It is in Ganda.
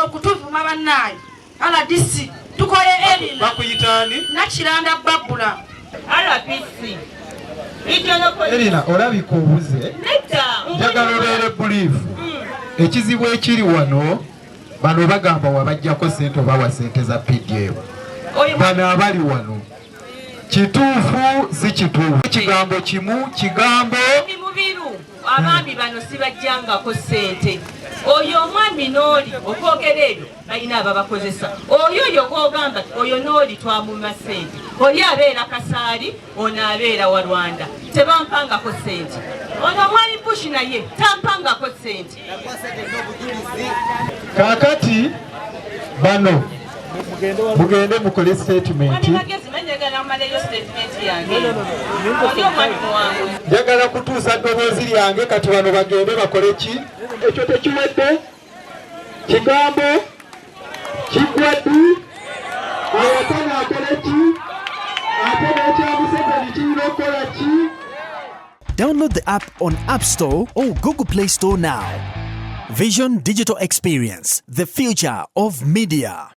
okutuvuma bannaye RDC tukole erina bakuyitani nakiranda babula RPC erina olabika obuze njagala obeere buliifu ekizibu ekiri wano bano bagamba wabajjako sente oba wa sente za PDM bano abali wano kituufu si kituufu kigambo kimu kigambo mubiru abaami bano sibajjangako sente oyo omwami n'oli okwogera ebyo balina ababakozesa oyo gwogamba oyo n'oli twamuma sente oli abeera Kasaali ono abeera wa Rwanda tebampangako sente ono omwami Bush naye tampangako sente kakati bano mugende mukole statement njagala kutuusa ddoboozi lyange kati bano bagende bakole ki ekyo tekiwedde kigambo kiggwaddu ayatana akole ki ate n'ekyamuseveni kirina okukola ki. Download the app on App Store or Google Play Store now. Vision Digital Experience, the future of media.